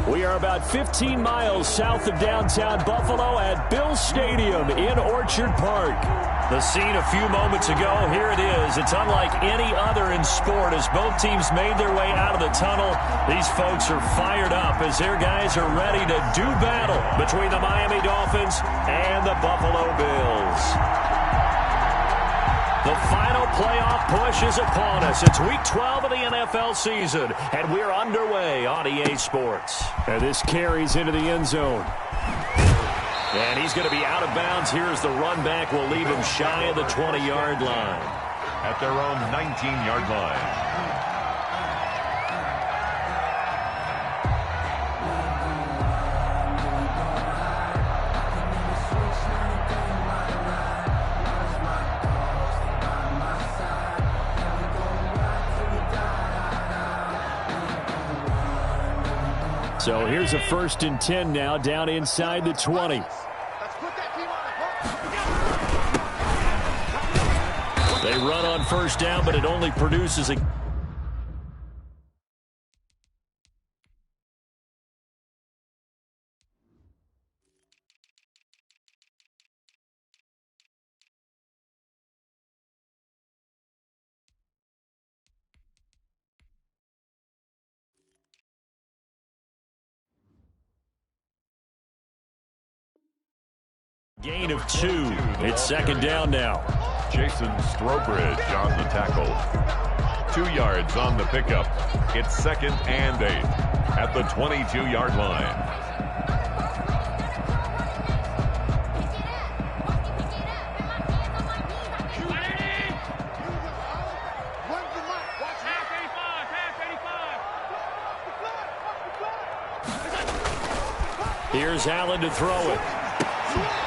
We are about 15 miles south of downtown Buffalo at Bills Stadium in Orchard Park. The scene a few moments ago, here it is. It's unlike any other in sport as both teams made their way out of the tunnel. These folks are fired up as their guys are ready to do battle between the Miami Dolphins and the Buffalo Bills. The final playoff push is upon us. It's Week 12 of the NFL season, and we're underway on EA Sports. And this carries into the end zone. And he's going to be out of bounds. Here's the run back. Will leave him shy of the 20-yard line. At their own 19-yard line. So here's a 1st and 10 now, down inside the 20. They run on 1st down, but it only produces a... Gain of 2. It's 2nd down now. Jason Strobridge on the tackle. 2 yards on the pickup. It's 2nd and 8 at the 22-yard line. Here's Allen to throw it.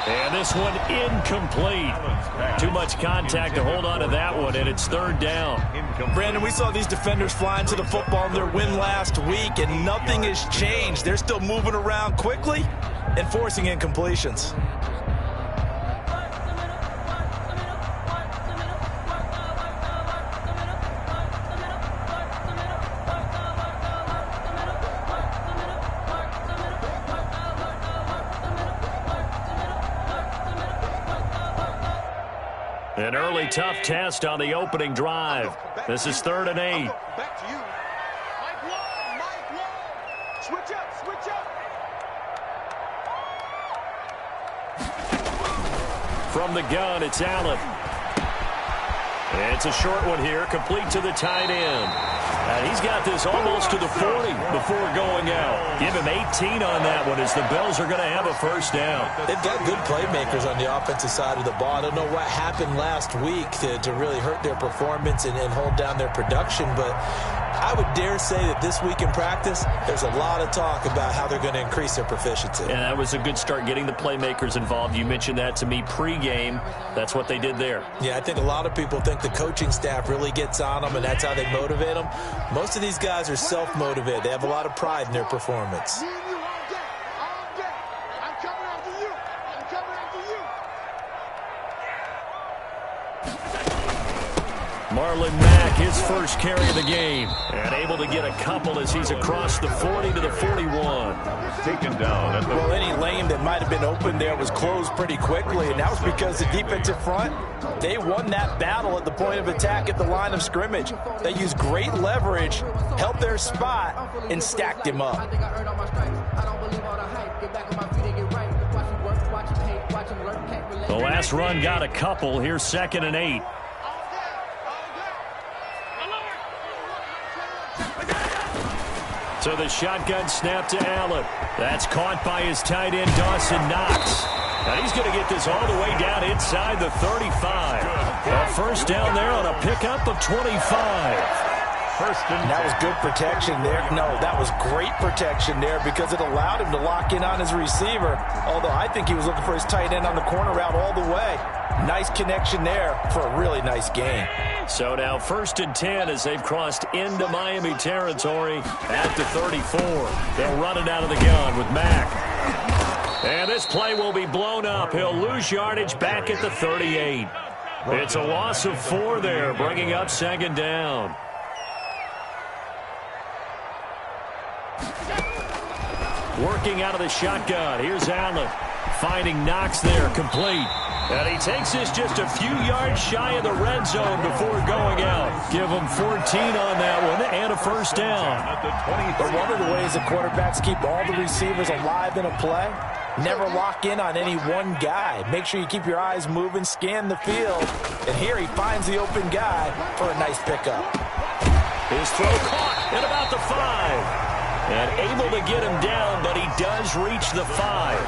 And this one incomplete. Too much contact to hold on to that one, and it's 3rd down. Brandon, we saw these defenders flying to the football in their win last week, and nothing has changed. They're still moving around quickly and forcing incompletions. An early tough test on the opening drive. This is 3rd and 8. Back to you. Mike Lowe. Switch up, switch up. From the gun, it's Allen. It's a short one here, complete to the tight end. And he's got this almost to the 40 before going out. Give him 18 on that one as the Bills are going to have a 1st down. They've got good playmakers on the offensive side of the ball. I don't know what happened last week to really hurt their performance and hold down their production, but I would dare say that this week in practice, there's a lot of talk about how they're going to increase their proficiency. And that was a good start, getting the playmakers involved. You mentioned that to me pregame. That's what they did there. Yeah, I think a lot of people think the coaching staff really gets on them, and that's how they motivate them. Most of these guys are self-motivated. They have a lot of pride in their performance. Marlon Mack, his first carry of the game, and able to get a couple as he's across the 40 to the 41. Taken down at the... Well, any lane that might have been open there was closed pretty quickly, and that was because the defensive front, they won that battle at the point of attack at the line of scrimmage. They used great leverage, held their spot, and stacked him up. The last run got a couple. Here's 2nd and 8. So the shotgun snap to Allen. That's caught by his tight end, Dawson Knox. And he's going to get this all the way down inside the 35. A 1st down there on a pickup of 25. That was good protection there. No, that was great protection there because it allowed him to lock in on his receiver. Although I think he was looking for his tight end on the corner route all the way. Nice connection there for a really nice gain. So now 1st and 10 as they've crossed into Miami territory at the 34. They'll run it out of the gun with Mack. And this play will be blown up. He'll lose yardage back at the 38. It's a loss of 4 there, bringing up 2nd down. working out of the shotgun. Here's Allen finding Knox there, complete. And he takes this just a few yards shy of the red zone before going out. Give him 14 on that one and a first down. But one of the ways the quarterbacks keep all the receivers alive in a play, never lock in on any one guy. Make sure you keep your eyes moving, scan the field. And here he finds the open guy for a nice pickup. His throw caught at about the 5. And able to get him down, but he does reach the 5.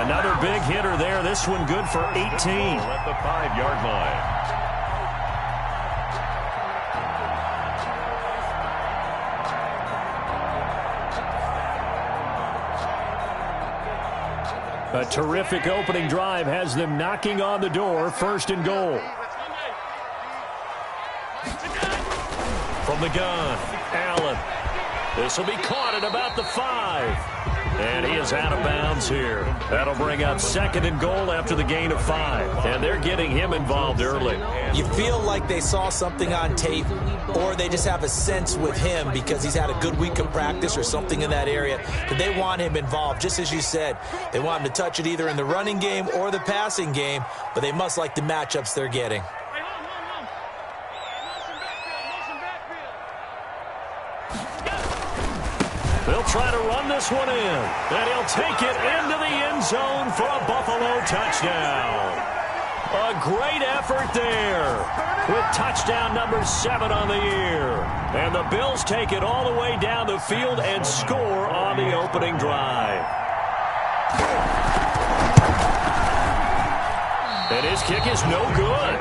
Another big hitter there. This one good for 18. At the 5-yard line. A terrific opening drive has them knocking on the door. First and goal. From the gun, Allen. This will be caught at about the 5. And he is out of bounds here. That'll bring up second and goal after the gain of 5. And they're getting him involved early. You feel like they saw something on tape, or they just have a sense with him because he's had a good week of practice or something in that area that they want him involved. Just as you said, they want him to touch it either in the running game or the passing game, but they must like the matchups they're getting. They'll try to run this one in, and he'll take it into the end zone for a Buffalo touchdown. A great effort there with touchdown number 7 on the year. And the Bills take it all the way down the field and score on the opening drive. And his kick is no good.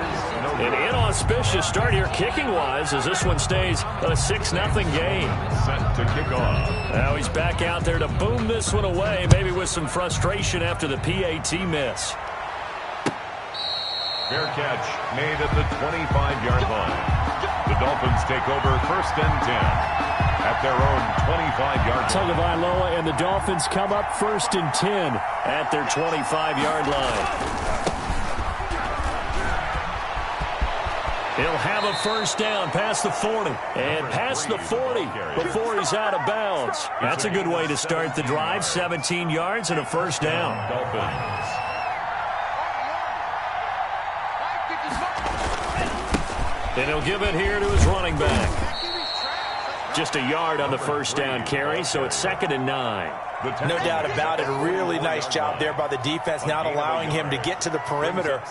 An inauspicious start here kicking-wise as this one stays a 6-0 game. Set to kick off. Now he's back out there to boom this one away, maybe with some frustration after the PAT miss. Fair catch made at the 25-yard line. The Dolphins take over first and 10 at their own 25-yard line. Tagovailoa and the Dolphins come up first and 10 at their 25-yard line. He'll have a first down past the 40 and past the 40 before he's out of bounds. That's a good way to start the drive. 17 yards and a first down. Dolphins. And he'll give it here to his running back. Just a yard on the first down carry, so it's 2nd and 9. No doubt about it. A really nice job there by the defense, not allowing him to get to the perimeter.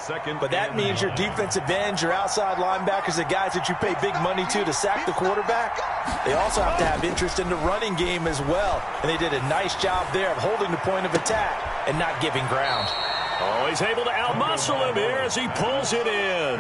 But that means your defensive ends, your outside linebackers, the guys that you pay big money to sack the quarterback, they also have to have interest in the running game as well. And they did a nice job there of holding the point of attack and not giving ground. Oh, he's able to outmuscle him here as he pulls it in.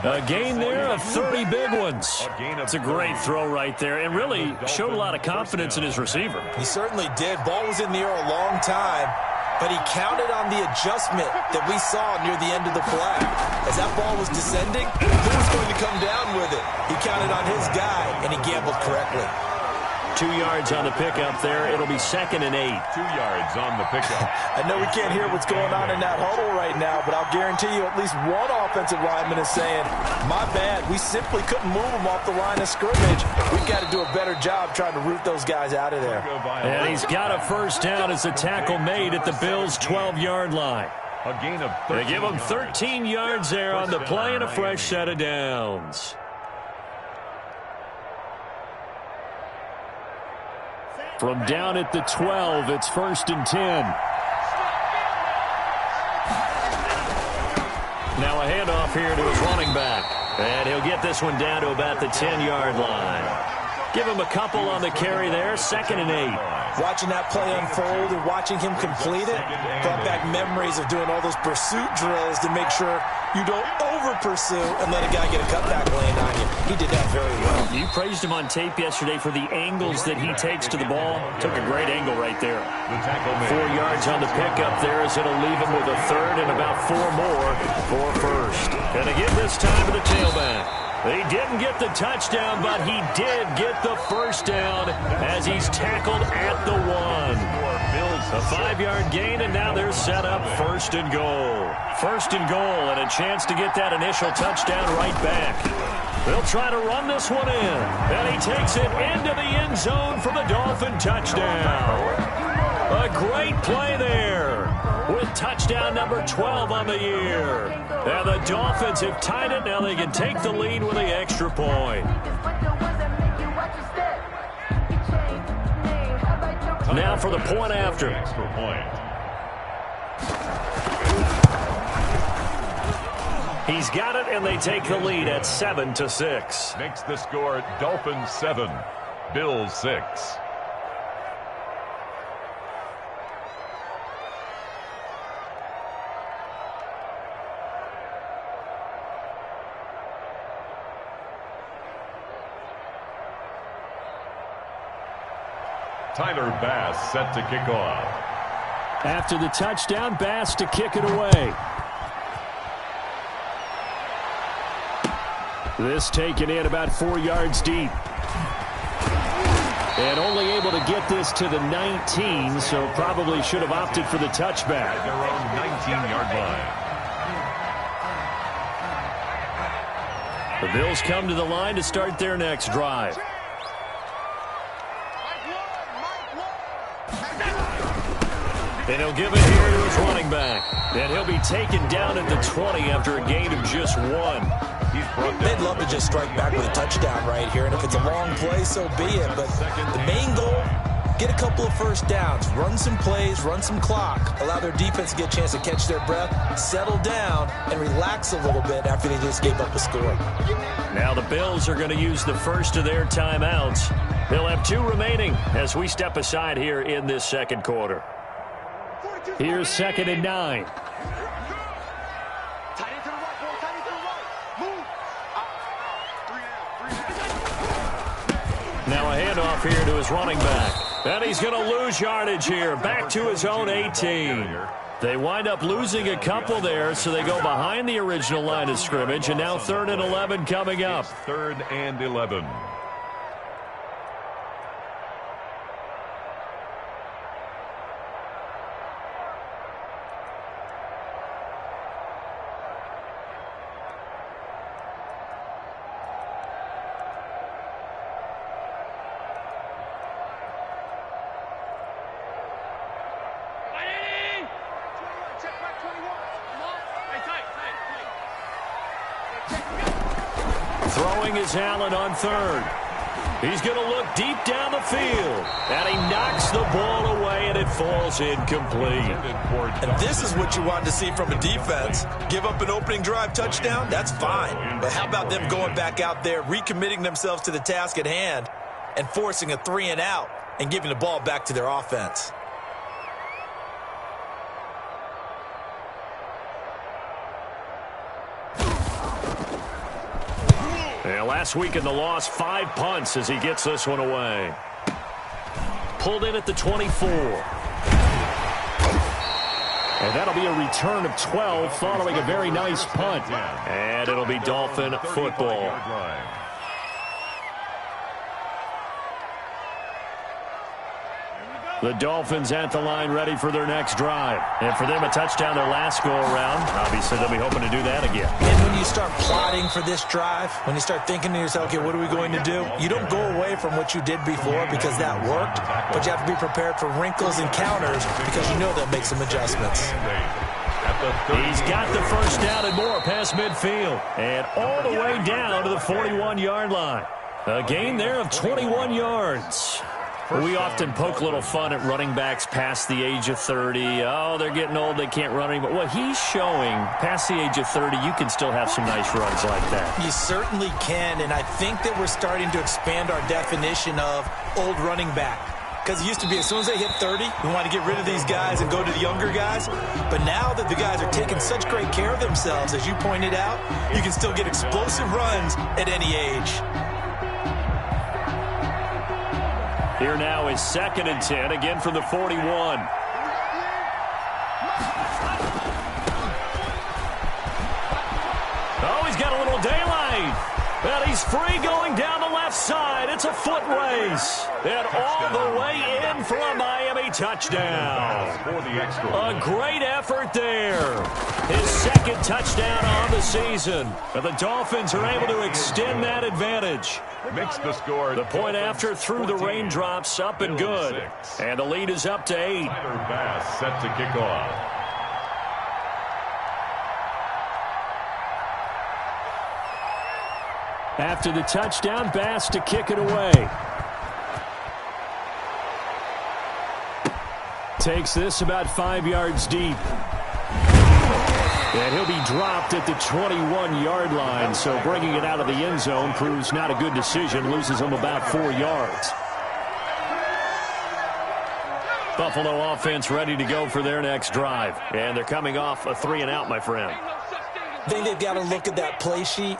A gain there of 30 big ones. It's a great throw right there and really showed a lot of confidence in his receiver. He certainly did. Ball was in the air a long time, but he counted on the adjustment that we saw near the end of the play. As that ball was descending, who was going to come down with it? He counted on his guy, and he gambled correctly. 2 yards on the pickup there. It'll be 2nd and 8. 2 yards on the pickup. I know we can't hear what's going on in that huddle right now, but I'll guarantee you at least one offensive lineman is saying, my bad, we simply couldn't move them off the line of scrimmage. We've got to do a better job trying to root those guys out of there. And he's got a first down as the tackle made at the Bills' 12-yard line. A gain of 13. They give him 13 yards there on the play and a fresh set of downs. From down at the 12, it's 1st and 10. Now a handoff here to his running back. And he'll get this one down to about the 10-yard line. Give him a couple on the carry there, 2nd and 8. Watching that play unfold and watching him complete it brought back memories of doing all those pursuit drills to make sure you don't over-pursue and let a guy get a cutback lane on you. He did that very well. You praised him on tape yesterday for the angles that he takes to the ball. Took a great angle right there. 4 yards on the pickup there as it'll leave him with a third and about 4 more for first. Gonna give this time to the tailback. He didn't get the touchdown, but he did get the first down as he's tackled at the 1. A 5-yard gain, and now they're set up 1st and goal. 1st and goal, and a chance to get that initial touchdown right back. They'll try to run this one in. And he takes it into the end zone for the Dolphin touchdown. A great play there with touchdown number 12 on the year. And the Dolphins have tied it. Now they can take the lead with the extra point. Now for the point after. Extra point. He's got it, and they take the lead at 7-6. Makes the score Dolphins 7, Bills 6. Tyler Bass set to kick off. After the touchdown, Bass to kick it away. This taken in about 4 yards deep. And only able to get this to the 19, so probably should have opted for the touchback. At their own 19-yard line. The Bills come to the line to start their next drive. And he'll give it here to his running back. And he'll be taken down at the 20 after a gain of just 1. They'd love to just strike back with a touchdown right here, and if it's a long play, so be it. But the main goal, get a couple of first downs, run some plays, run some clock, allow their defense to get a chance to catch their breath, settle down, and relax a little bit after they just gave up a score. Now the Bills are going to use the first of their timeouts. They'll have 2 remaining as we step aside here in this second quarter. Here's 2nd and 9. Now a handoff here to his running back. And he's going to lose yardage here. Back to his own 18. They wind up losing a couple there, so they go behind the original line of scrimmage. And now 3rd and 11 coming up. 3rd and 11. Throwing is Allen on 3rd. He's going to look deep down the field. And he knocks the ball away, and it falls incomplete. And this is what you want to see from a defense. Give up an opening drive touchdown, that's fine. But how about them going back out there, recommitting themselves to the task at hand, and forcing a 3-and-out and giving the ball back to their offense? Yeah, last week in the loss, 5 punts as he gets this one away. Pulled in at the 24. And that'll be a return of 12 following a very nice punt. And it'll be Dolphin football. The Dolphins at the line ready for their next drive. And for them, a touchdown their last go-around. Obviously, they'll be hoping to do that again. And when you start plotting for this drive, when you start thinking to yourself, okay, what are we going to do? You don't go away from what you did before because that worked, but you have to be prepared for wrinkles and counters because you know they'll make some adjustments. He's got the first down and more past midfield. And all the way down to the 41-yard line. A gain there of 21 yards. We often poke a little fun at running backs past the age of 30. Oh, they're getting old, they can't run anymore. Well, he's showing past the age of 30, you can still have some nice runs like that. You certainly can, and I think that we're starting to expand our definition of old running back. Because it used to be as soon as they hit 30, we want to get rid of these guys and go to the younger guys. But now that the guys are taking such great care of themselves, as you pointed out, you can still get explosive runs at any age. Here now is 2nd and 10, again from the 41. Oh, he's got a little daylight. Well, he's free going down the left left side. It's a foot race. And all the way in for a Miami touchdown. A great effort there. His second touchdown on the season. And the Dolphins are able to extend that advantage. Makes the score. The point after through the raindrops, up and good. And the lead is up to 8. Bass set to kick off. After the touchdown, Bass to kick it away. Takes this about 5 yards deep. And he'll be dropped at the 21-yard line, so bringing it out of the end zone proves not a good decision, loses him about 4 yards. Buffalo offense ready to go for their next drive. And they're coming off a 3-and-out, my friend. I think they've got to look at that play sheet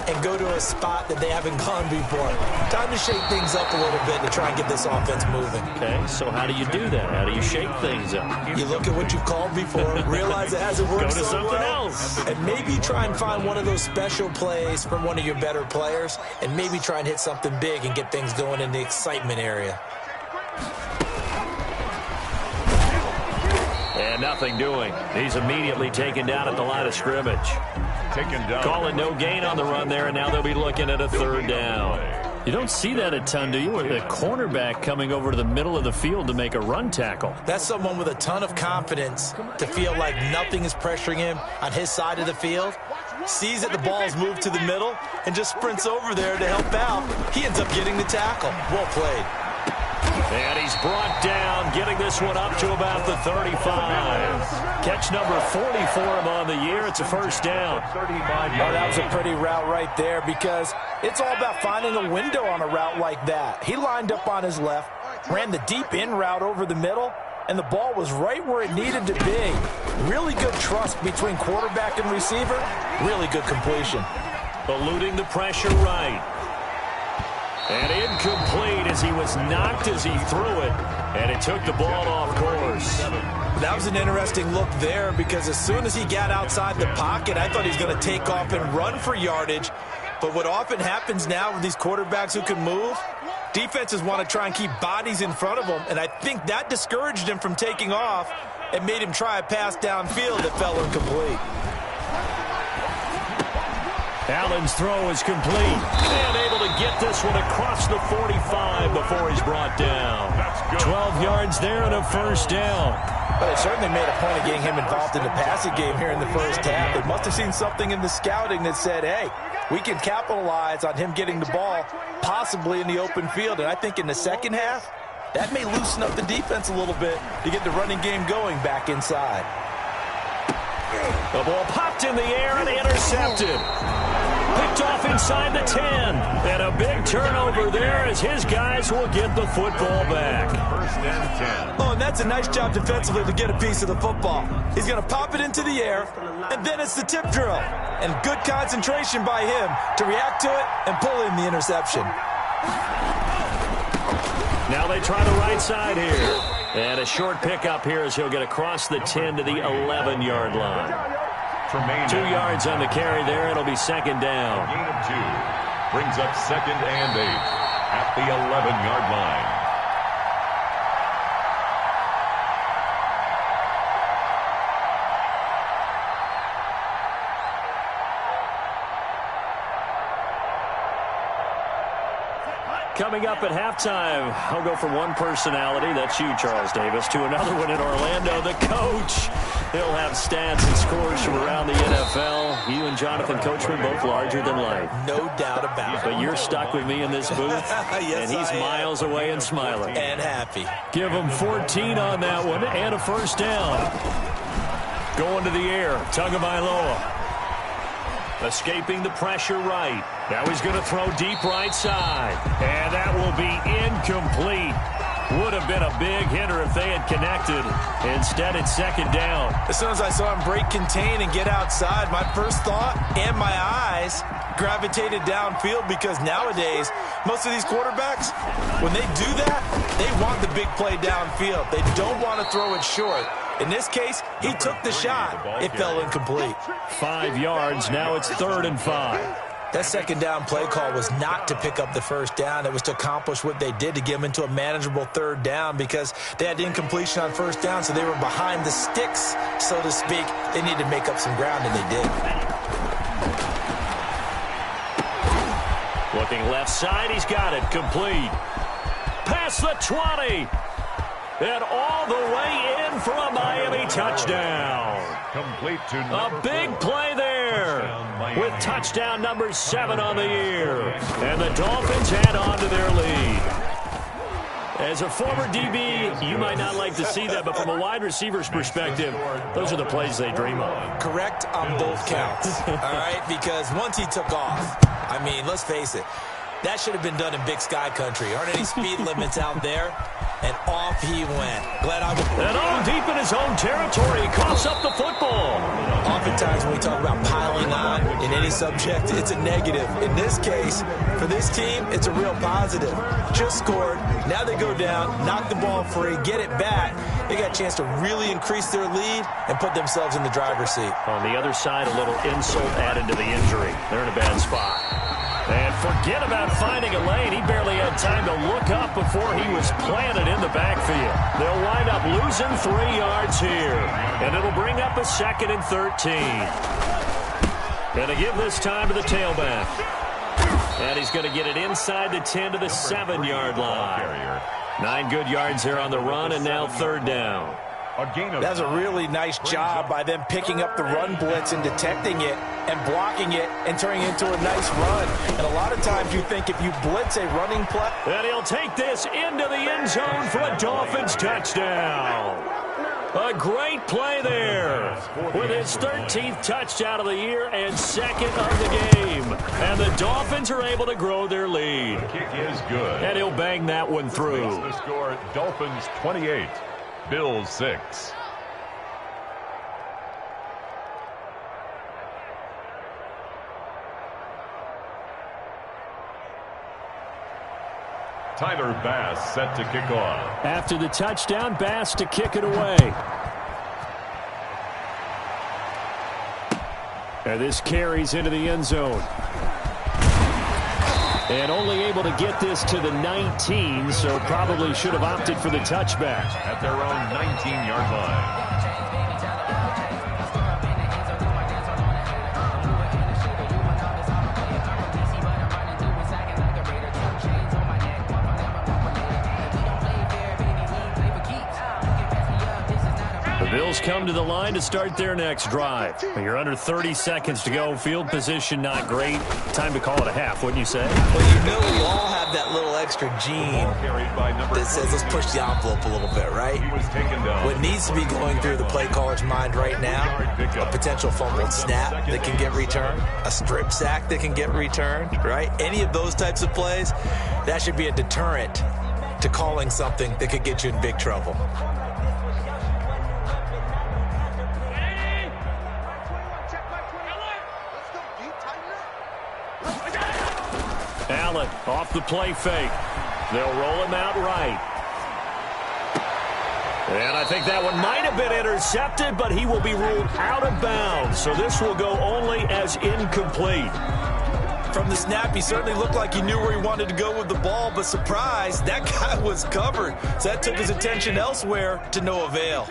and go to a spot that they haven't gone before. Time to shake things up a little bit to try and get this offense moving. Okay, so how do you do that? How do you shake things up? You look at what you've called before, realize it hasn't worked Go to so something well, else. and maybe try and find one of those special plays from one of your better players, and maybe try and hit something big and get things going in the excitement area. And nothing doing. He's immediately taken down at the line of scrimmage. Taken down. Calling no gain on the run there, and now they'll be looking at a 3rd down. You don't see that a ton, do you? With a cornerback coming over to the middle of the field to make a run tackle. That's someone with a ton of confidence to feel like nothing is pressuring him on his side of the field. Sees that the ball's moved to the middle and just sprints over there to help out. He ends up getting the tackle. Well played. And he's brought down, getting this one up to about the 35. Catch number 40 for him on the year. It's a 1st down. Oh, that was a pretty route right there, because it's all about finding a window on a route like that. He lined up on his left, ran the deep in route over the middle, and the ball was right where it needed to be. Really good trust between quarterback and receiver. Really good completion. Eluding the pressure right. And incomplete as he was knocked as he threw it. And it took the ball off course. That was an interesting look there, because as soon as he got outside the pocket, I thought he was going to take off and run for yardage. But what often happens now with these quarterbacks who can move, defenses want to try and keep bodies in front of them. And I think that discouraged him from taking off and made him try a pass downfield that fell incomplete. Allen's throw is complete. And able to get this one across the 45 before he's brought down. 12 yards there and a 1st down. But they certainly made a point of getting him involved in the passing game here in the 1st half. They must have seen something in the scouting that said, hey, we can capitalize on him getting the ball possibly in the open field. And I think in the 2nd half, that may loosen up the defense a little bit to get the running game going back inside. The ball popped in the air and intercepted. Picked off inside the 10. And a big turnover there as his guys will get the football back. 1st and 10. Oh, and that's a nice job defensively to get a piece of the football. He's going to pop it into the air, and then it's the tip drill. And good concentration by him to react to it and pull in the interception. Now they try the right side here. And a short pickup here as he'll get across the 10 to the 11-yard line. 2 yards on the carry there. It'll be 2nd down. Gain of 2. Brings up 2nd and 8 at the 11-yard line. Coming up at halftime, I'll go from one personality, that's you, Charles Davis, to another one in Orlando, the coach. He'll have stats and scores from around the NFL. You and Jonathan Coachman both larger than life. No doubt about it. But you're stuck with me in this booth, yes, and he's miles away and smiling. And happy. Give him 14 on that one and a 1st down. Going to the air, Tagovailoa. Escaping the pressure right. Now he's going to throw deep right side. And that will be incomplete. Would have been a big hitter if they had connected. Instead, it's 2nd down. As soon as I saw him break contain and get outside, my first thought and my eyes gravitated downfield, because nowadays, most of these quarterbacks, when they do that, they want the big play downfield. They don't want to throw it short. In this case, he took the shot. It fell incomplete. 5 yards. Now it's 3rd and 5. That second down play call was not to pick up the first down. It was to accomplish what they did, to get them into a manageable third down, because they had incompletion on first down, so they were behind the sticks, so to speak. They needed to make up some ground, and they did. Looking left side, he's got it. Complete. Past the 20. And all the way in for a Miami touchdown. Complete to a big play there with touchdown number 7 on the year. And the Dolphins add on to their lead. As a former DB, you might not like to see that, but from a wide receiver's perspective, those are the plays they dream of. Correct on both counts, all right? Because once he took off, I mean, let's face it, that should have been done in Big Sky Country. Aren't any speed limits out there? And off he went. And all deep in his own territory, he coughs up the football. Oftentimes when we talk about piling on in any subject, it's a negative. In this case, for this team, it's a real positive. Just scored. Now they go down, knock the ball free, get it back. They got a chance to really increase their lead and put themselves in the driver's seat. On the other side, a little insult added to the injury. They're in a bad spot. And forget about finding a lane. He barely had time to look up before he was planted in the backfield. They'll wind up losing 3 yards here. And it'll bring up a 2nd and 13. Gonna give this time to the tailback. And he's going to get it inside the 10 to the 7-yard line. 9 good yards there on the run, and now 3rd down. That's a really nice job by them picking up the run blitz and detecting it and blocking it and turning it into a nice run. And a lot of times you think if you blitz a running play. And he'll take this into the end zone for a Dolphins touchdown. A great play there with his 13th touchdown of the year and 2nd of the game. And the Dolphins are able to grow their lead. The kick is good. And he'll bang that one through. The score, Dolphins 28, Bills 6. Tyler Bass set to kick off. After the touchdown, Bass to kick it away. And this carries into the end zone. And only able to get this to the 19, so probably should have opted for the touchback. At their own 19-yard line. Bills come to the line to start their next drive. You're under 30 seconds to go. Field position not great. Time to call it a half, wouldn't you say? Well, you know we all have that little extra gene that says let's push the envelope a little bit, right? What needs to be going through the play caller's mind right now, a potential fumbled snap that can get returned, a strip sack that can get returned, right? Any of those types of plays, that should be a deterrent to calling something that could get you in big trouble. Allen off the play fake. They'll roll him out right. And I think that one might have been intercepted, but he will be ruled out of bounds. So this will go only as incomplete. From the snap, he certainly looked like he knew where he wanted to go with the ball, but surprise, that guy was covered. So that took his attention elsewhere to no avail.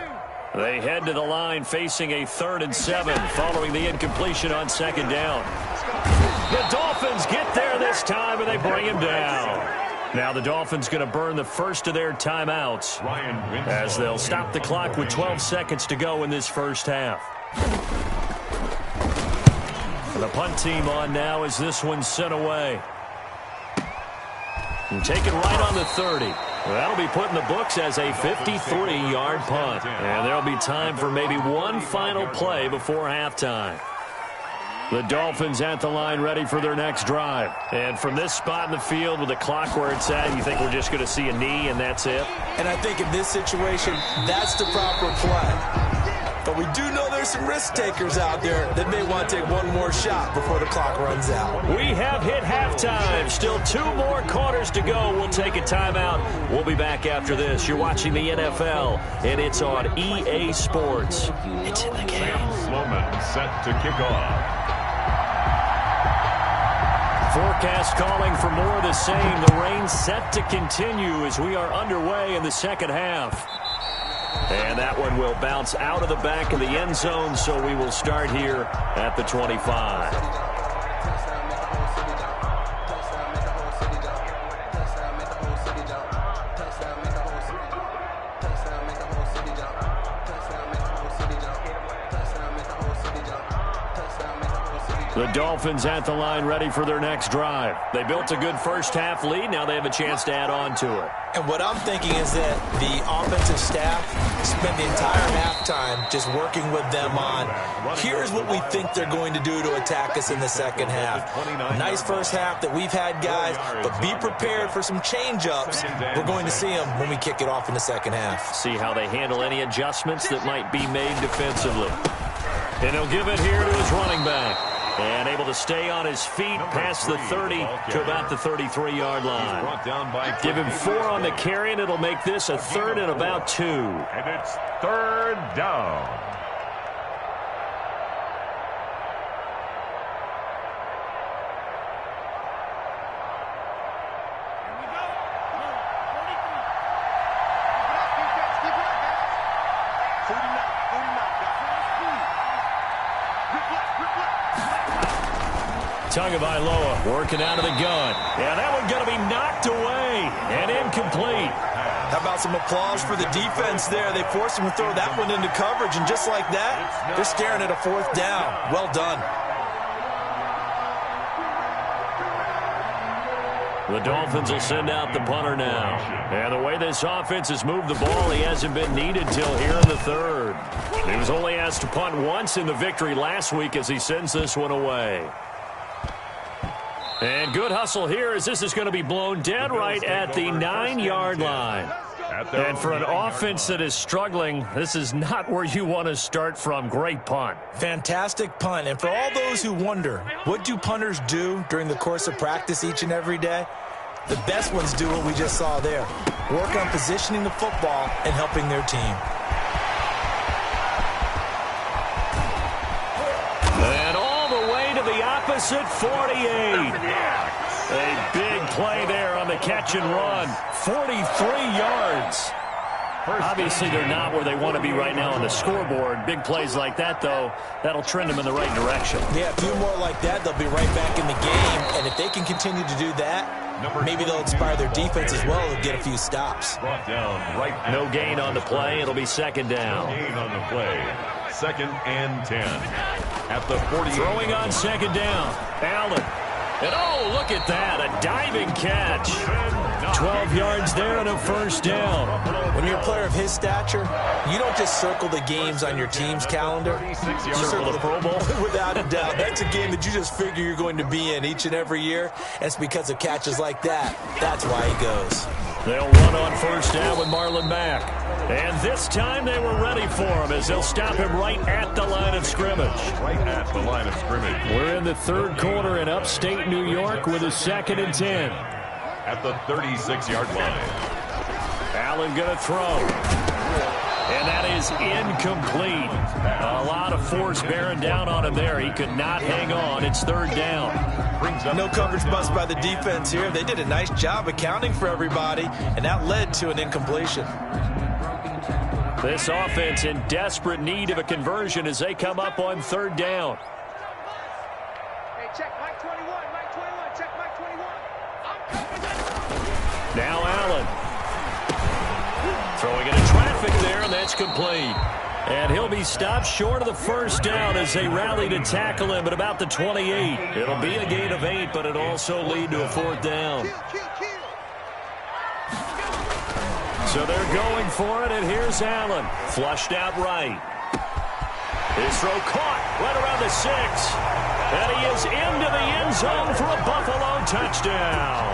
They head to the line facing a 3rd and 7 following the incompletion on 2nd down. The Dolphins get there this time, and they bring him down. Now the Dolphins going to burn the first of their timeouts as they'll stop the clock with 12 seconds to go in this first half. And the punt team on now as this one's sent away. And taken right on the 30. Well, that'll be put in the books as a 53-yard punt. And there'll be time for maybe one final play before halftime. The Dolphins at the line ready for their next drive. And from this spot in the field with the clock where it's at, you think we're just going to see a knee and that's it? And I think in this situation, that's the proper play. But we do know there's some risk takers out there that may want to take one more shot before the clock runs out. We have hit halftime. Still 2 more quarters to go. We'll take a timeout. We'll be back after this. You're watching the NFL, and it's on EA Sports. It's in the game. Sloman set to kick off. Forecast calling for more of the same. The rain set to continue as we are underway in the second half. And that one will bounce out of the back of the end zone, so we will start here at the 25. The Dolphins at the line ready for their next drive. They built a good first-half lead. Now they have a chance to add on to it. And what I'm thinking is that the offensive staff spent the entire halftime just working with them on, here's what we think they're going to do to attack us in the second half. Nice first half that we've had, guys, but be prepared for some change-ups. We're going to see them when we kick it off in the second half. See how they handle any adjustments that might be made defensively. And he'll give it here to his running back. And able to stay on his feet past the 30 to about the 33-yard line. Give him 4 on the carry, and it'll make this a 3rd and about 2. And it's 3rd down. Tagovailoa working out of the gun. And that one's going to be knocked away and incomplete. How about some applause for the defense there? They forced him to throw that one into coverage, and just like that, they're staring at a 4th down. Well done. The Dolphins will send out the punter now. And the way this offense has moved the ball, he hasn't been needed till here in the 3rd. He was only asked to punt once in the victory last week as he sends this one away. And good hustle here as this is going to be blown dead right at the 9-yard line. And for an offense that is struggling, this is not where you want to start from. Great punt. Fantastic punt. And for all those who wonder, what do punters do during the course of practice each and every day? The best ones do what we just saw there. Work on positioning the football and helping their team. And all the way to the opposite 48. A big play there on the catch and run. 43 yards. Obviously, they're not where they want to be right now on the scoreboard. Big plays like that, though, that'll trend them in the right direction. Yeah, a few more like that, they'll be right back in the game. And if they can continue to do that, maybe they'll inspire their defense as well and get a few stops. No gain on the play. It'll be 2nd down. No gain on the play. 2nd and 10. At the 40. Throwing on 2nd down. Allen. And oh, look at that. A diving catch. 12 yards there and a 1st down. When you're a player of his stature, you don't just circle the games on your team's calendar. You circle the Pro Bowl. Without a doubt. That's a game that you just figure you're going to be in each and every year. And it's because of catches like that. That's why he goes. They'll run on 1st down with Marlon Mack. And this time they were ready for him as they'll stop him right at the line of scrimmage. Right at the line of scrimmage. We're in the 3rd quarter in upstate New York with a 2nd and 10. At the 36-yard line. Allen going to throw. And that is incomplete. A lot of force bearing down on him there. He could not hang on. It's 3rd down. No coverage bust by the defense here. They did a nice job accounting for everybody, and that led to an incompletion. This offense in desperate need of a conversion as they come up on 3rd down. Hey, check Mike 21, Mike 21, check Mike 21. Now Allen. Throwing into traffic there, and that's complete. And he'll be stopped short of the 1st down as they rally to tackle him at about the 28. It'll be a gain of 8, but it'll also lead to a 4th down. So they're going for it, and here's Allen. Flushed out right. His throw caught right around the 6. And he is into the end zone for a Buffalo touchdown.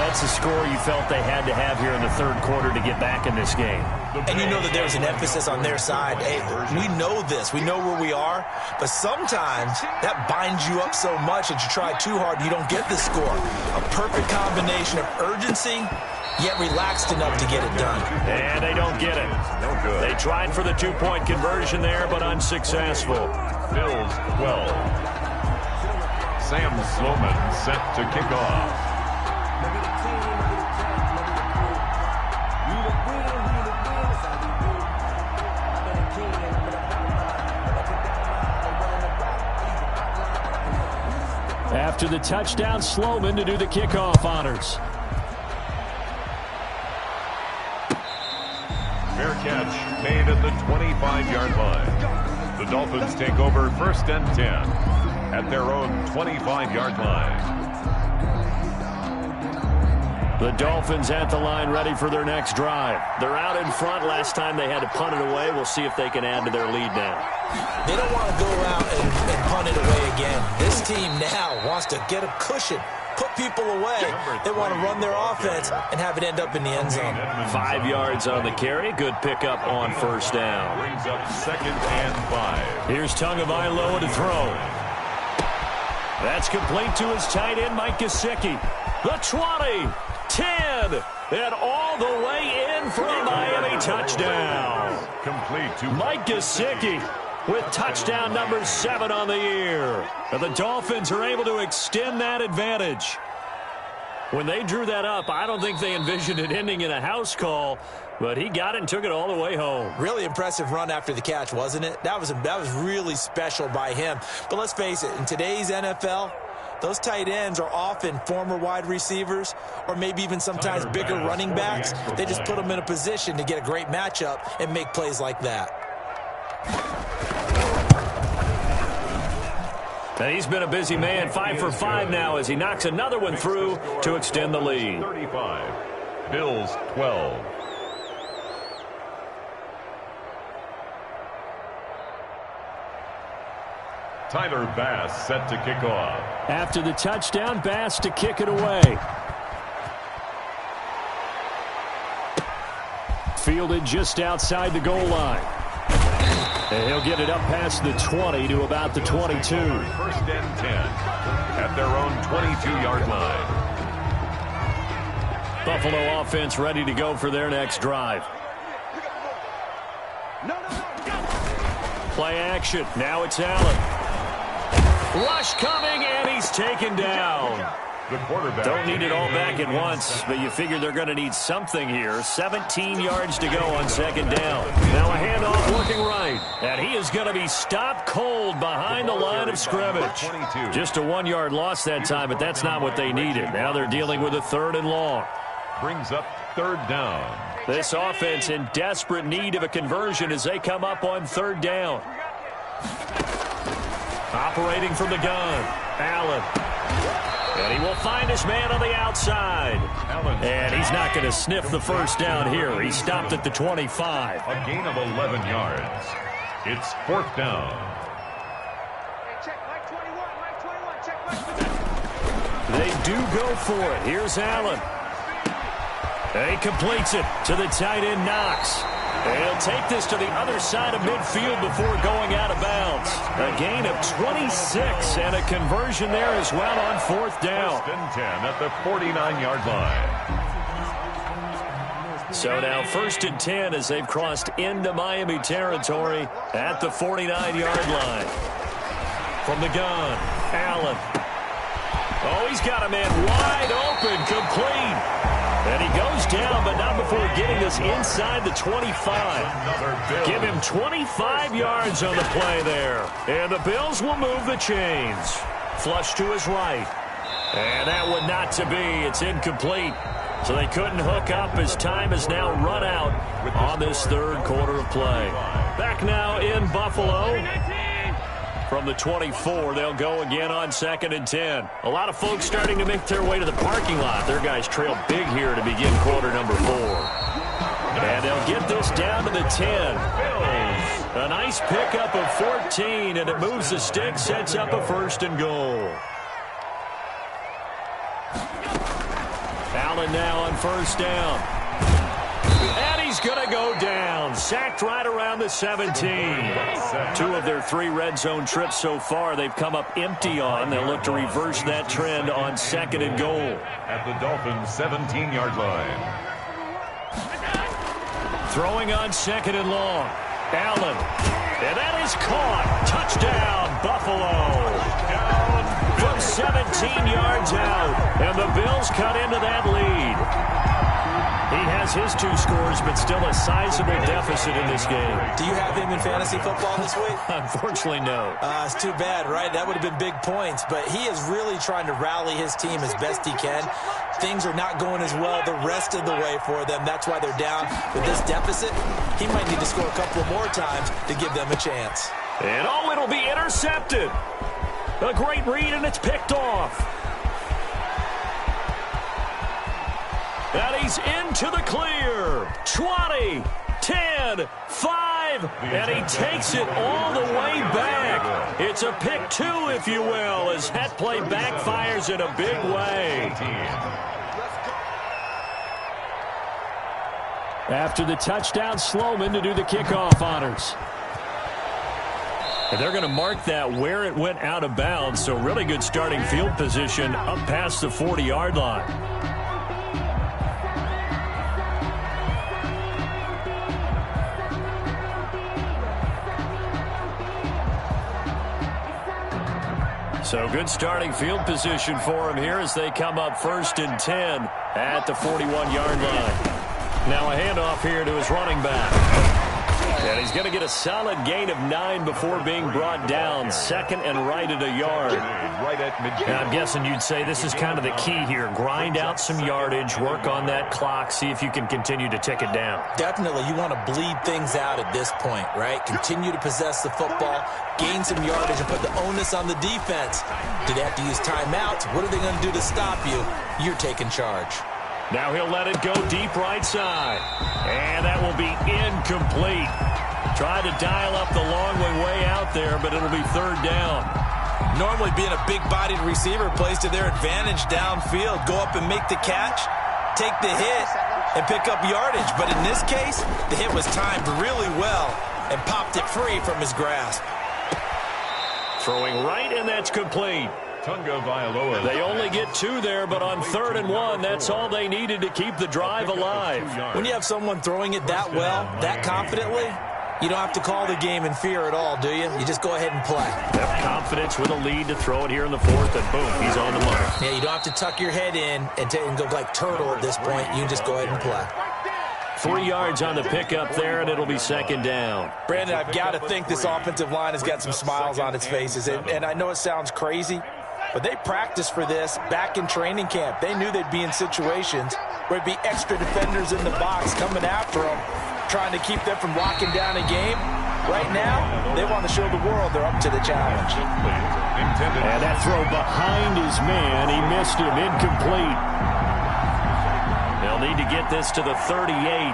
That's the score you felt they had to have here in the 3rd quarter to get back in this game. And you know that there's an emphasis on their side. Hey, we know this. We know where we are. But sometimes that binds you up so much that you try too hard, you don't get the score. A perfect combination of urgency, yet relaxed enough to get it done. And they don't get it. No good. They tried for the 2-point conversion there, but unsuccessful. Bills 12. Sam Sloman set to kick off. After the touchdown, Sloman to do the kickoff honors. Fair catch made at the 25-yard line. The Dolphins take over 1st and 10 at their own 25-yard line. The Dolphins at the line ready for their next drive. They're out in front. Last time they had to punt it away. We'll see if they can add to their lead now. They don't want to go out and punt it away again. This team now wants to get a cushion, put people away. They want to run their offense and have it end up in the end zone. 5 yards on the carry. Good pickup on 1st down. Brings up 2nd and 5. Here's Tagovailoa to throw. That's complete to his tight end, Mike Gesicki. The 20, 10, and all the way in for a Miami touchdown. Complete to Mike Gesicki with touchdown number 7 on the year. And the Dolphins are able to extend that advantage. When they drew that up, I don't think they envisioned it ending in a house call, but he got it and took it all the way home. Really impressive run after the catch, wasn't it? That was really special by him. But let's face it, in today's NFL, those tight ends are often former wide receivers or maybe even sometimes bigger running backs. They just put them in a position to get a great matchup and make plays like that. And he's been a busy man, 5 for 5 now as he knocks another one through to extend the lead. 35, Bills 12. Tyler Bass set to kick off. After the touchdown, Bass to kick it away. Fielded just outside the goal line. And he'll get it up past the 20 to about the 22. 1st and 10 at their own 22-yard line. Buffalo offense ready to go for their next drive. Play action. Now it's Allen. Rush coming, and he's taken down. The quarterback Don't need it all back at once, but you figure they're going to need something here. 17 yards to go on 2nd down. Now a handoff working right. And he is going to be stopped cold behind the line of scrimmage. Just a 1-yard loss that time, but that's not what they needed. Now they're dealing with a 3rd and long. Brings up 3rd down. This offense in desperate need of a conversion as they come up on 3rd down. Operating from the gun, Allen. And he will find his man on the outside. And he's not going to sniff the 1st down here. He stopped at the 25. A gain of 11 yards. It's 4th down. They do go for it. Here's Allen. And he completes it to the tight end, Knox. And he'll take this to the other side of midfield before going out of bounds. A gain of 26 and a conversion there as well on 4th down. 1st and 10 at the 49-yard line. So now 1st and 10 as they've crossed into Miami territory at the 49-yard line. From the gun, Allen. Oh, he's got a man wide open, complete. And he goes down, but not before getting this inside the 25. Give him 25 yards on the play there. And the Bills will move the chains. Flush to his right. And that one not to be. It's incomplete. So they couldn't hook up as time is now run out on this 3rd quarter of play. Back now in Buffalo. From the 24, they'll go again on 2nd and 10. A lot of folks starting to make their way to the parking lot. Their guys trail big here to begin quarter number 4. And they'll get this down to the 10. A nice pickup of 14, and it moves the stick, sets up a 1st and goal. Allen now on 1st down. And he's going to go down. Sacked right around the 17. 2 of their 3 red zone trips so far they've come up empty on. They'll look to reverse that trend on 2nd and goal. At the Dolphins' 17-yard line. Throwing on 2nd and long. Allen. And that is caught. Touchdown, Buffalo. Touchdown, from 17 yards out. And the Bills cut into that lead. He has his 2 scores, but still a sizable deficit in this game. Do you have him in fantasy football this week? Unfortunately, no. It's too bad, right? That would have been big points. But he is really trying to rally his team as best he can. Things are not going as well the rest of the way for them. That's why they're down. With this deficit, he might need to score a couple more times to give them a chance. And it'll be intercepted. A great read, and it's picked off. And he's into the clear. 20, 10, 5, and he takes it all the way back. It's a pick 2, if you will, as that play backfires in a big way. After the touchdown, Sloman to do the kickoff honors. And they're going to mark that where it went out of bounds, so really good starting field position up past the 40-yard line. So good starting field position for him here as they come up 1st and 10 at the 41-yard line. Now a handoff here to his running back. And he's going to get a solid gain of 9 before being brought down. 2nd and right at a yard. And I'm guessing you'd say this is kind of the key here. Grind out some yardage, work on that clock, see if you can continue to tick it down. Definitely. You want to bleed things out at this point, right? Continue to possess the football, gain some yardage, and put the onus on the defense. Do they have to use timeouts? What are they going to do to stop you? You're taking charge. Now he'll let it go deep right side. And that will be incomplete. Try to dial up the long way out there, but it'll be 3rd down. Normally being a big-bodied receiver plays to their advantage downfield. Go up and make the catch, take the hit, and pick up yardage. But in this case, the hit was timed really well and popped it free from his grasp. Throwing right, and that's complete. They only get 2 there, but on 3rd and 1, that's all they needed to keep the drive alive. When you have someone throwing it that well, that confidently, you don't have to call the game in fear at all, do you? You just go ahead and play. Have confidence with a lead to throw it here in the 4th, and boom, he's on the mark. Yeah, you don't have to tuck your head in and go like turtle at this point. You can just go ahead and play. 3 yards on the pickup there, and it'll be 2nd down. Brandon, I've got to think this offensive line has got some smiles on its faces. And I know it sounds crazy, but they practiced for this back in training camp. They knew they'd be in situations where there'd be extra defenders in the box coming after them, trying to keep them from locking down a game. Right now, they want to show the world they're up to the challenge. And that throw behind his man, he missed him, incomplete. They'll need to get this to the 38.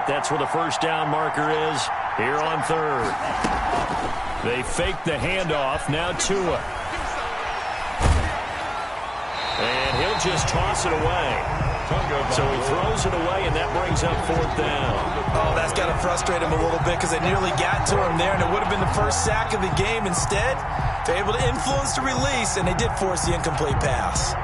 That's where the 1st down marker is here on 3rd. They fake the handoff, now Tua. And he'll just toss it away. So he throws it away, and that brings up 4th down. Oh, that's got to frustrate him a little bit because they nearly got to him there, and it would have been the first sack of the game. Instead, they're able to influence the release, and they did force the incomplete pass.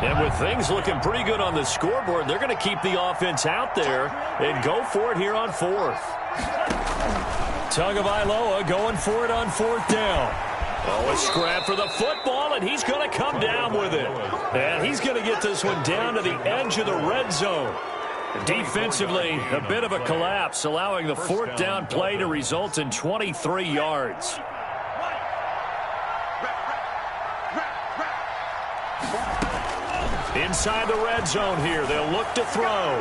And with things looking pretty good on the scoreboard, they're going to keep the offense out there and go for it here on 4th. Tagovailoa going for it on 4th down. Oh, a scrap for the football, and he's going to come down with it. And he's going to get this one down to the edge of the red zone. Defensively, a bit of a collapse, allowing the 4th down play to result in 23 yards. Inside the red zone here, they'll look to throw.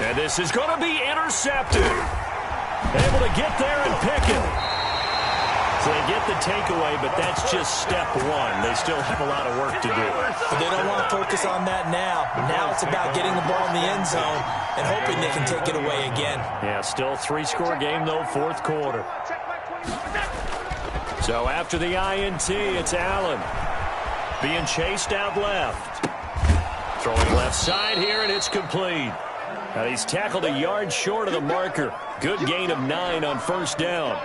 And this is going to be intercepted. Able to get there and pick it. So they get the takeaway, but that's just step 1. They still have a lot of work to do. But they don't want to focus on that now. Now it's about getting the ball in the end zone and hoping they can take it away again. Yeah, still 3-score game, though, 4th quarter. So after the INT, it's Allen. Being chased out left. Throwing left side here, and it's complete. Now he's tackled a yard short of the marker. Good gain of 9 on 1st down.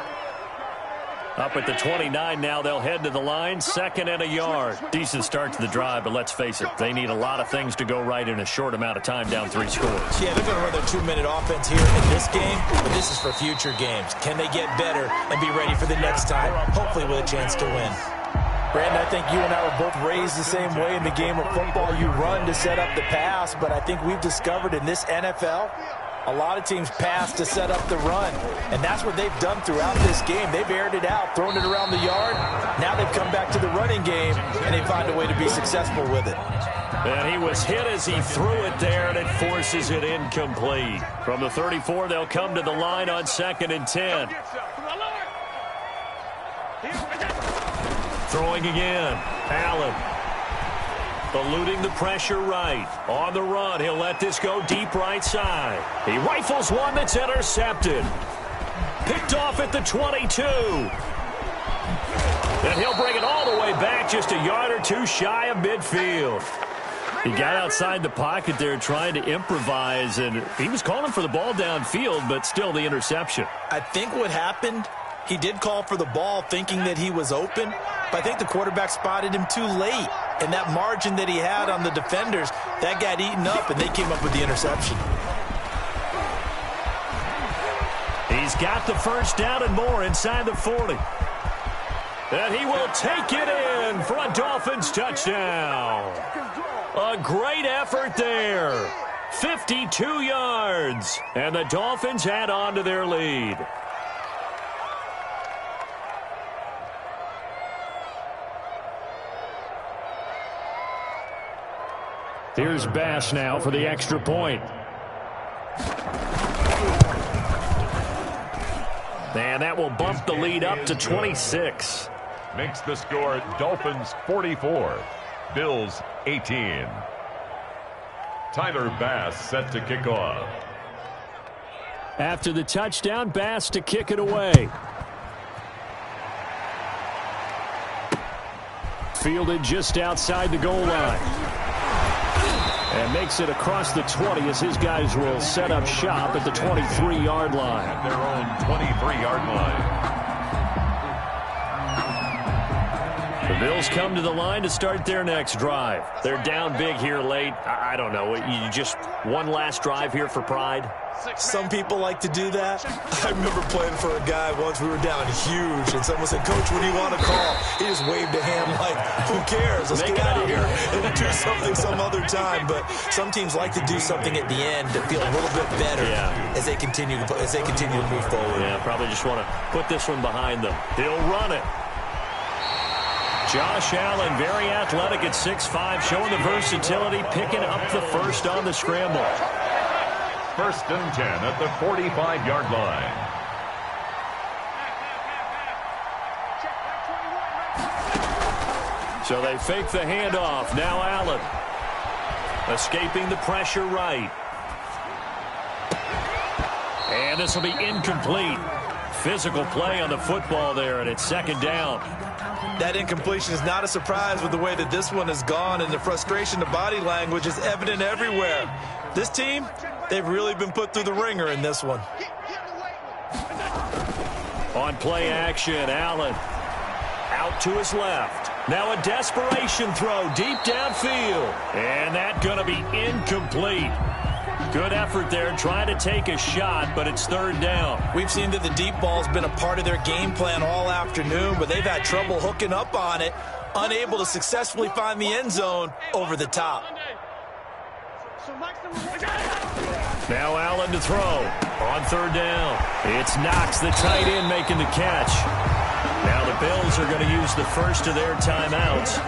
Up at the 29 now, they'll head to the line, 2nd and a yard. Decent start to the drive, but let's face it, they need a lot of things to go right in a short amount of time, down 3 scores. Yeah, they're going to run their 2-minute offense here in this game, but this is for future games. Can they get better and be ready for the next time, hopefully with a chance to win? Brandon, I think you and I were both raised the same way in the game of football. You run to set up the pass, but I think we've discovered in this NFL, a lot of teams pass to set up the run, and that's what they've done throughout this game. They've aired it out, thrown it around the yard. Now they've come back to the running game, and they find a way to be successful with it. And he was hit as he threw it there, and it forces it incomplete. From the 34, they'll come to the line on 2nd and 10. Throwing again. Allen. Eluding the pressure right. On the run, he'll let this go deep right side. He rifles one that's intercepted. Picked off at the 22. And he'll bring it all the way back, just a yard or two shy of midfield. He got outside the pocket there trying to improvise, and he was calling for the ball downfield, but still the interception. I think what happened, he did call for the ball thinking that he was open, but I think the quarterback spotted him too late. And that margin that he had on the defenders, that got eaten up, and they came up with the interception. He's got the first down and more inside the 40. And he will take it in for a Dolphins touchdown. A great effort there. 52 yards. And the Dolphins add on to their lead. Here's Bass now for the extra point. And that will bump the lead up to 26. Makes the score Dolphins 44, Bills 18. Tyler Bass set to kick off. After the touchdown, Bass to kick it away. Fielded just outside the goal line. And makes it across the 20 as his guys will set up shop at the 23-yard line. At their own 23-yard line. The Bills come to the line to start their next drive. They're down big here late. I don't know. You just one last drive here for pride? Some people like to do that. I remember playing for a guy once. We were down huge, and someone said, "Coach, what do you want to call?" He just waved a hand like, "Who cares? Let's get out of here and do something some other time." But some teams like to do something at the end to feel a little bit better as they continue to move forward. Yeah, probably just want to put this one behind them. He'll run it. Josh Allen, very athletic at 6'5", showing the versatility, picking up the first on the scramble. 1st and 10 at the 45-yard line. So they fake the handoff. Now Allen. Escaping the pressure right. And this will be incomplete. Physical play on the football there, and it's 2nd down. That incompletion is not a surprise with the way that this one has gone, and the frustration, the body language is evident everywhere. This team, they've really been put through the ringer in this one. On play action, Allen out to his left. Now a desperation throw deep downfield. And that's going to be incomplete. Good effort there, trying to take a shot, but it's 3rd down. We've seen that the deep ball's been a part of their game plan all afternoon, but they've had trouble hooking up on it, unable to successfully find the end zone over the top. Now Allen to throw on 3rd down. It's Knox, the tight end, making the catch. Now the Bills are going to use the first of their timeouts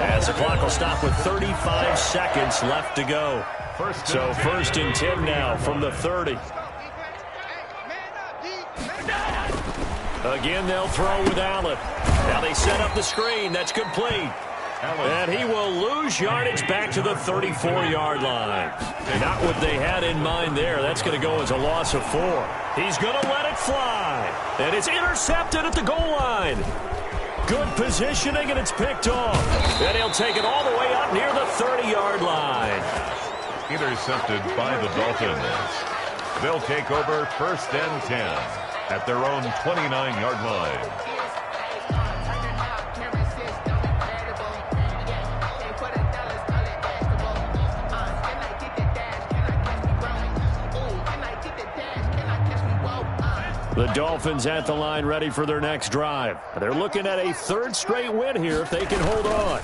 as the clock will stop with 35 seconds left to go. So 1st and 10 now from the 30. Again, they'll throw with Allen. Now they set up the screen. That's complete. And he will lose yardage back to the 34-yard line. Not what they had in mind there. That's going to go as a loss of 4. He's going to let it fly. And it's intercepted at the goal line. Good positioning, and it's picked off. And he'll take it all the way up near the 30-yard line. Intercepted by the Dolphins. They'll take over 1st and 10 at their own 29-yard line. The Dolphins at the line ready for their next drive. They're looking at a third straight win here if they can hold on.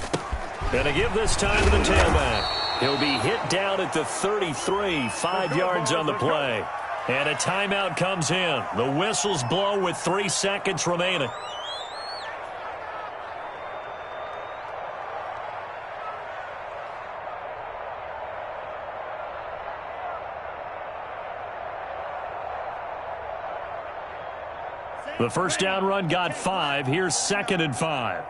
Gonna give this time to the tailback. He'll be hit down at the 33, 5 yards on the play. And a timeout comes in. The whistles blow with 3 seconds remaining. The first down run got 5. Here's 2nd and 5.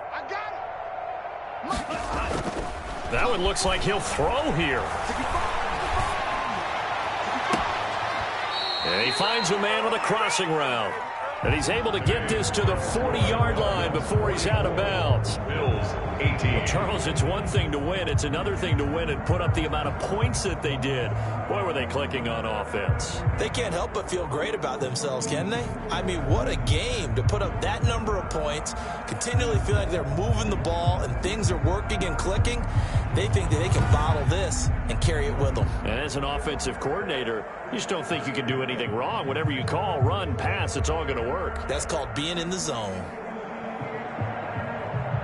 That one looks like he'll throw here. And he finds a man on a crossing route. And he's able to get this to the 40-yard line before he's out of bounds. Bills 18. Charles, it's one thing to win. It's another thing to win and put up the amount of points that they did. Boy, were they clicking on offense. They can't help but feel great about themselves, can they? I mean, what a game to put up that number of points, continually feel like they're moving the ball and things are working and clicking. They think that they can bottle this and carry it with them. And as an offensive coordinator, you just don't think you can do anything wrong. Whatever you call, run, pass, it's all going to work. That's called being in the zone.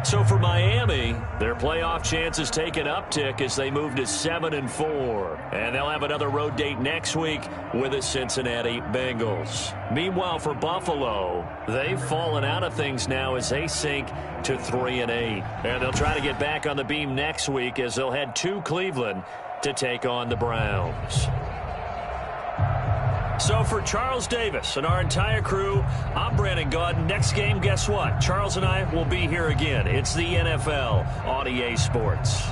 So for Miami, their playoff chances take an uptick as they move to 7-4. And they'll have another road date next week with the Cincinnati Bengals. Meanwhile, for Buffalo, they've fallen out of things now as they sink to 3-8. And they'll try to get back on the beam next week as they'll head to Cleveland to take on the Browns. So for Charles Davis and our entire crew, I'm Brandon Gaudin. Next game, guess what? Charles and I will be here again. It's the NFL on EA Sports.